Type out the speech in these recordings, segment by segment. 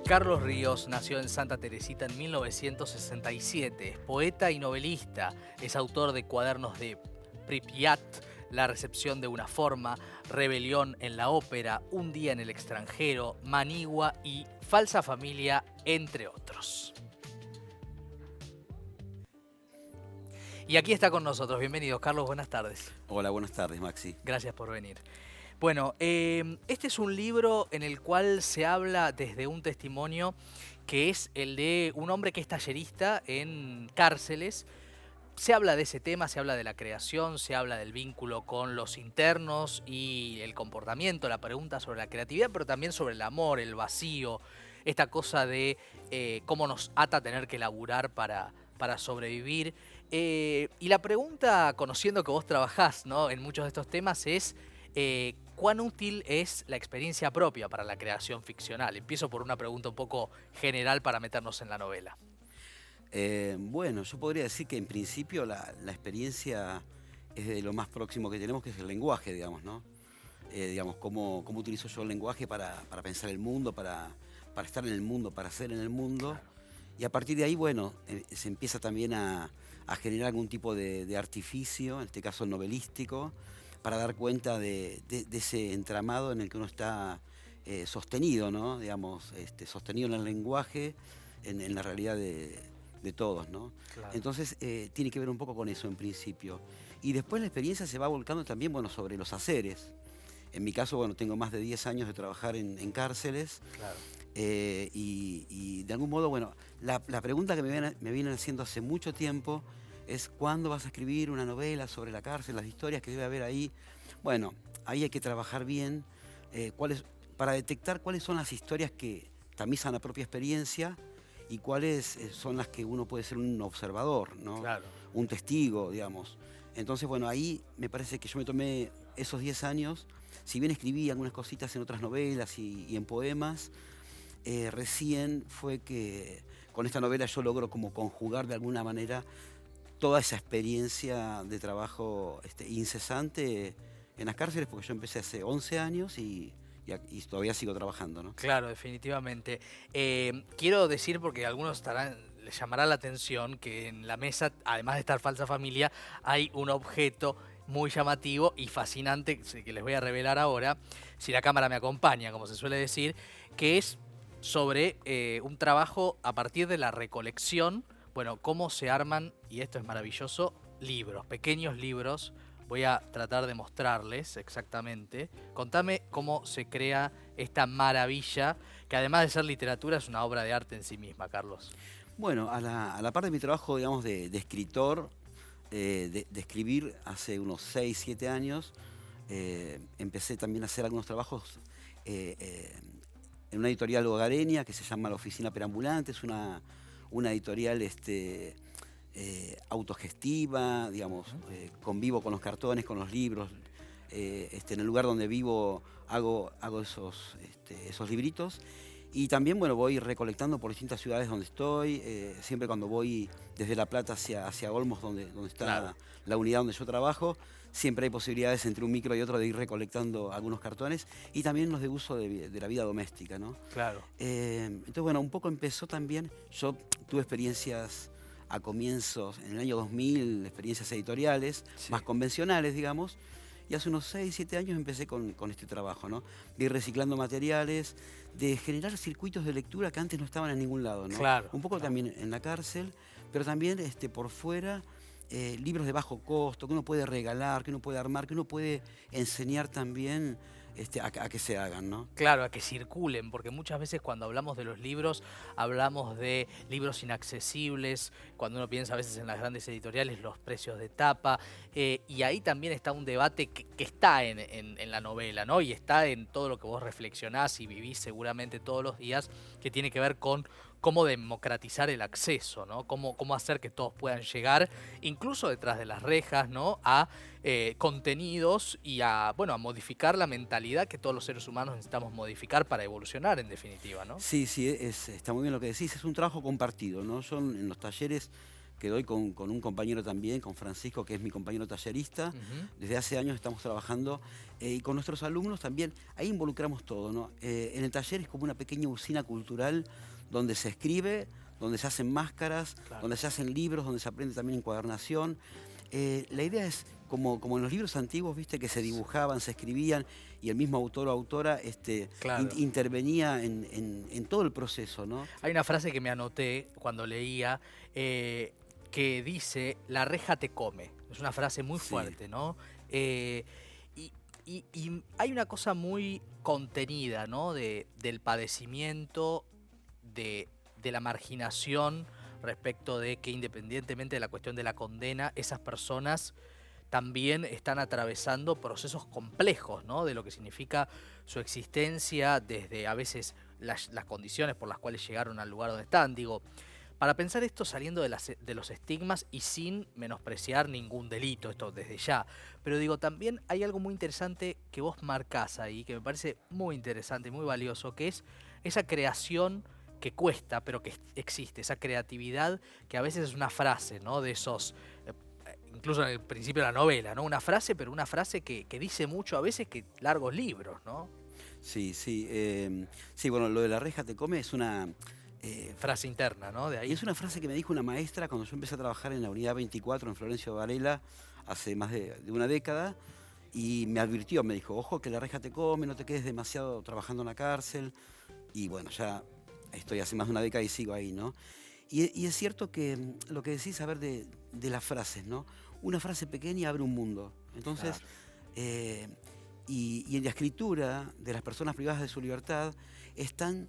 Carlos Ríos nació en Santa Teresita en 1967. Es poeta y novelista. Es autor de cuadernos de Pripyat, La recepción de una forma, Rebelión en la ópera, Un día en el extranjero, Manigua y Falsa familia, entre otros. Y aquí está con nosotros. Bienvenido, Carlos. Buenas tardes. Hola, buenas tardes, Maxi. Gracias por venir. Bueno, este es un libro en el cual se habla desde un testimonio que es el de un hombre que es tallerista en cárceles. Se habla de ese tema, se habla de la creación, se habla del vínculo con los internos y el comportamiento, la pregunta sobre la creatividad, pero también sobre el amor, el vacío, esta cosa de cómo nos ata tener que laburar para sobrevivir. Y la pregunta, conociendo que vos trabajás, ¿no?, en muchos de estos temas, es ¿cuán útil es la experiencia propia para la creación ficcional? Empiezo por una pregunta un poco general para meternos en la novela. Bueno, yo podría decir que en principio la experiencia es de lo más próximo que tenemos, que es el lenguaje, digamos, ¿no? Digamos, cómo utilizo yo el lenguaje para pensar el mundo, para estar en el mundo, para ser en el mundo. Claro. Y a partir de ahí, bueno, se empieza también a generar algún tipo de artificio, en este caso novelístico, para dar cuenta de ese entramado en el que uno está sostenido, ¿no? Digamos, sostenido en el lenguaje, en la realidad de todos, ¿no? Claro. Entonces, tiene que ver un poco con eso en principio. Y después la experiencia se va volcando también, bueno, sobre los haceres. En mi caso, bueno, tengo más de 10 años de trabajar en cárceles. Claro. Y de algún modo, bueno, la pregunta que me vienen haciendo hace mucho tiempo es ¿cuándo vas a escribir una novela sobre la cárcel, las historias que debe haber ahí? Bueno, ahí hay que trabajar bien para detectar cuáles son las historias que tamizan la propia experiencia y cuáles son las que uno puede ser un observador, ¿no? Claro. Un testigo, digamos. Entonces, bueno, ahí me parece que yo me tomé esos 10 años, si bien escribí algunas cositas en otras novelas y en poemas, recién fue que con esta novela yo logro como conjugar de alguna manera toda esa experiencia de trabajo incesante en las cárceles, porque yo empecé hace 11 años y todavía sigo trabajando, ¿no? Claro, definitivamente. Quiero decir, porque a algunos les llamará la atención, que en la mesa, además de estar Falsa Familia, hay un objeto muy llamativo y fascinante que les voy a revelar ahora, si la cámara me acompaña, como se suele decir, que es sobre un trabajo a partir de la recolección, bueno, cómo se arman, y esto es maravilloso, libros, pequeños libros. Voy a tratar de mostrarles exactamente. Contame cómo se crea esta maravilla, que además de ser literatura es una obra de arte en sí misma, Carlos. Bueno, a la par de mi trabajo, digamos, de escritor, de escribir hace unos 6 7 años, empecé también a hacer algunos trabajos en una editorial hogareña que se llama La Oficina Perambulante. Es una editorial autogestiva, digamos, convivo con los cartones, con los libros. En el lugar donde vivo hago esos libritos. Y también, bueno, voy recolectando por distintas ciudades donde estoy. Siempre cuando voy desde La Plata hacia Olmos, donde está Claro. la unidad donde yo trabajo, siempre hay posibilidades entre un micro y otro de ir recolectando algunos cartones y también los de uso de la vida doméstica, ¿no? Claro. Entonces, bueno, un poco empezó también, yo tuve experiencias a comienzos, en el año 2000, experiencias editoriales, Sí. más convencionales, digamos, y hace unos 6 7 años empecé con este trabajo, ¿no? De ir reciclando materiales, de generar circuitos de lectura que antes no estaban en ningún lado, ¿no? Claro. Un poco Claro. también en la cárcel, pero también por fuera, libros de bajo costo, que uno puede regalar, que uno puede armar, que uno puede enseñar también a que se hagan, ¿no? Claro, a que circulen, porque muchas veces cuando hablamos de los libros, hablamos de libros inaccesibles, cuando uno piensa a veces en las grandes editoriales, los precios de tapa, y ahí también está un debate que está en la novela, ¿no? Y está en todo lo que vos reflexionás y vivís seguramente todos los días, que tiene que ver con cómo democratizar el acceso, ¿no? Cómo hacer que todos puedan llegar, incluso detrás de las rejas, ¿no?, a contenidos y bueno, a modificar la mentalidad que todos los seres humanos necesitamos modificar para evolucionar, en definitiva, ¿no? Sí, sí, está muy bien lo que decís, es un trabajo compartido, ¿no? Yo en los talleres que doy con un compañero también, con Francisco, que es mi compañero tallerista. Ujú. Desde hace años estamos trabajando y con nuestros alumnos también, ahí involucramos todo, ¿no? En el taller es como una pequeña usina cultural donde se escribe, donde se hacen máscaras, Claro. donde se hacen libros, donde se aprende también encuadernación. La idea es, como en los libros antiguos, viste, que se dibujaban, se escribían y el mismo autor o autora Claro. intervenía en todo el proceso, ¿no? Hay una frase que me anoté cuando leía que dice, la reja te come. Es una frase muy Sí, fuerte, ¿no? Eh, y, y hay una cosa muy contenida, ¿no? Del padecimiento, de la marginación respecto de que independientemente de la cuestión de la condena, esas personas también están atravesando procesos complejos, ¿no? De lo que significa su existencia, desde a veces las condiciones por las cuales llegaron al lugar donde están. Digo, para pensar esto saliendo de los estigmas y sin menospreciar ningún delito, esto desde ya. Pero digo, también hay algo muy interesante que vos marcás ahí, que me parece muy interesante y muy valioso, que es esa creación que cuesta, pero que existe, esa creatividad que a veces es una frase, ¿no? De esos incluso en el principio de la novela, ¿no? Una frase, pero una frase que dice mucho a veces que largos libros, ¿no? sí, sí. Sí, bueno, lo de la reja te come Frase interna, ¿no? De y ahí. es una frase que me dijo una maestra cuando yo empecé a trabajar en la unidad 24 en Florencio Varela hace más de una década. Y me advirtió, me dijo, ojo que la reja te come, no te quedes demasiado trabajando en la cárcel. Y bueno, ya estoy hace más de una década y sigo ahí, ¿no? Y es cierto que lo que decís, a ver, de las frases, ¿no? Una frase pequeña abre un mundo. Entonces, Claro. eh, y en la escritura de las personas privadas de su libertad están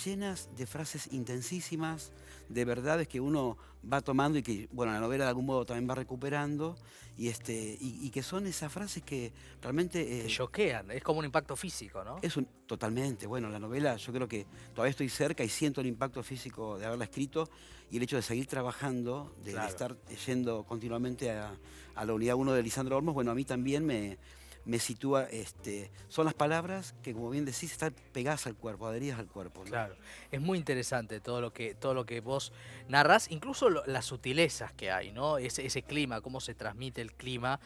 llenas de frases intensísimas, de verdades que uno va tomando y que, bueno, la novela de algún modo también va recuperando, y que son esas frases que realmente Te choquean, es como un impacto físico, ¿no? totalmente, bueno, la novela yo creo que todavía estoy cerca y siento el impacto físico de haberla escrito y el hecho de seguir trabajando, de Claro. estar yendo continuamente a la unidad 1 de Lisandro Olmos, bueno, a mí también me sitúa, son las palabras que, como bien decís, están pegadas al cuerpo, adheridas al cuerpo, ¿no? Claro, es muy interesante todo lo que vos narrás, incluso las sutilezas que hay, ¿no? Ese clima, cómo se transmite el clima,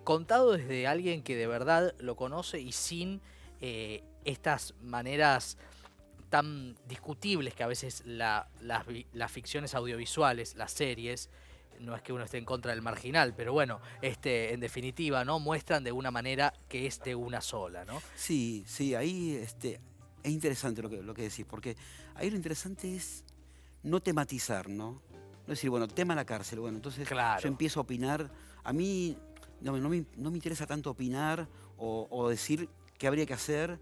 contado desde alguien que de verdad lo conoce y sin estas maneras tan discutibles que a veces las ficciones audiovisuales, las series, no es que uno esté en contra del marginal, pero bueno, en definitiva, ¿no? Muestran de una manera que es de una sola, ¿no? Sí, sí, ahí es interesante lo que decís, porque ahí lo interesante es no tematizar, ¿no? No decir, bueno, tema la cárcel, bueno, entonces yo Claro. empiezo a opinar. A mí no me interesa tanto opinar o decir qué habría que hacer.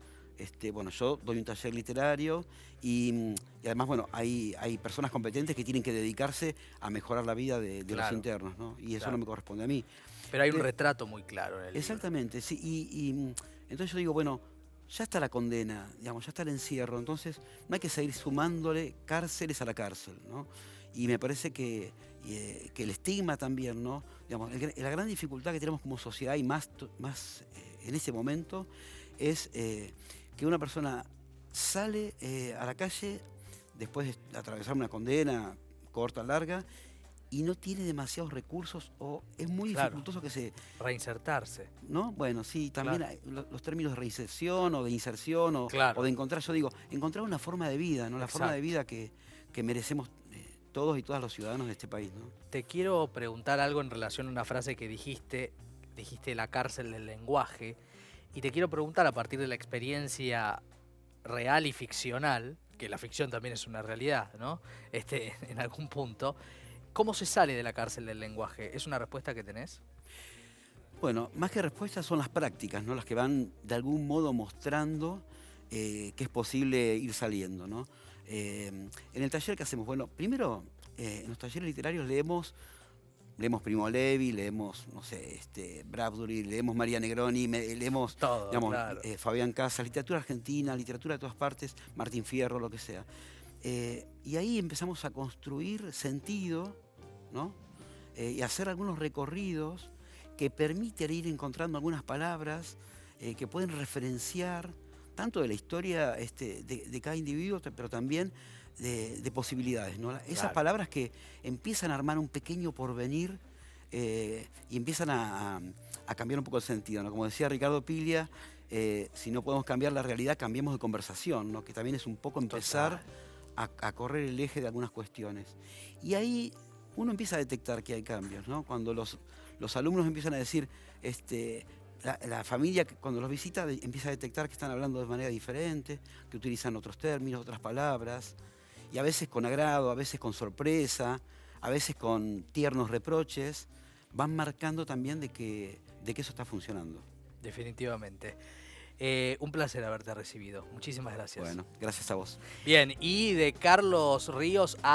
Bueno, yo doy un taller literario y además, bueno, hay personas competentes que tienen que dedicarse a mejorar la vida de los Claro, internos, ¿no? Y eso no claro. me corresponde a mí. Pero hay un Pe- retrato muy claro en el libro. Exactamente, sí. Entonces yo digo, bueno, ya está la condena, digamos, ya está el encierro, entonces no hay que seguir sumándole cárceles a la cárcel, ¿no? Y me parece que el estigma también, ¿no? Digamos, la gran dificultad que tenemos como sociedad y más en ese momento es que una persona sale a la calle después de atravesar una condena corta, larga, y no tiene demasiados recursos o es muy Claro, dificultoso que se, reinsertarse. ¿no? Bueno, sí, también Claro, hay los términos de reinserción o de inserción o claro, de encontrar, yo digo, encontrar una forma de vida, ¿no? La forma de exacto. vida que merecemos todos y todas los ciudadanos de este país, ¿no? Te quiero preguntar algo en relación a una frase que dijiste la cárcel del lenguaje, y te quiero preguntar a partir de la experiencia real y ficcional, que la ficción también es una realidad, ¿no? En algún punto, ¿cómo se sale de la cárcel del lenguaje? ¿Es una respuesta que tenés? Bueno, más que respuestas son las prácticas, ¿no? Las que van de algún modo mostrando que es posible ir saliendo, ¿no? En el taller que hacemos, bueno, primero en los talleres literarios leemos Primo Levi, leemos, no sé, Bradbury, leemos María Negroni, leemos, Todo, digamos, claro. Fabián Casas, literatura argentina, literatura de todas partes, Martín Fierro, lo que sea. Y ahí empezamos a construir sentido, ¿no? Y hacer algunos recorridos que permiten ir encontrando algunas palabras que pueden referenciar tanto de la historia de cada individuo, pero también de posibilidades, ¿no? Esas Claro. palabras que empiezan a armar un pequeño porvenir y empiezan a cambiar un poco el sentido, ¿no? Como decía Ricardo Piglia, si no podemos cambiar la realidad, cambiemos de conversación, ¿no? Que también es un poco empezar a correr el eje de algunas cuestiones. Y ahí uno empieza a detectar que hay cambios, ¿no? Cuando los alumnos empiezan a decir, la familia cuando los visita empieza a detectar que están hablando de manera diferente, que utilizan otros términos, otras palabras, y a veces con agrado, a veces con sorpresa, a veces con tiernos reproches, van marcando también de que eso está funcionando. Definitivamente. Un placer haberte recibido. Muchísimas gracias. Bueno, gracias a vos. Bien, y de Carlos Ríos a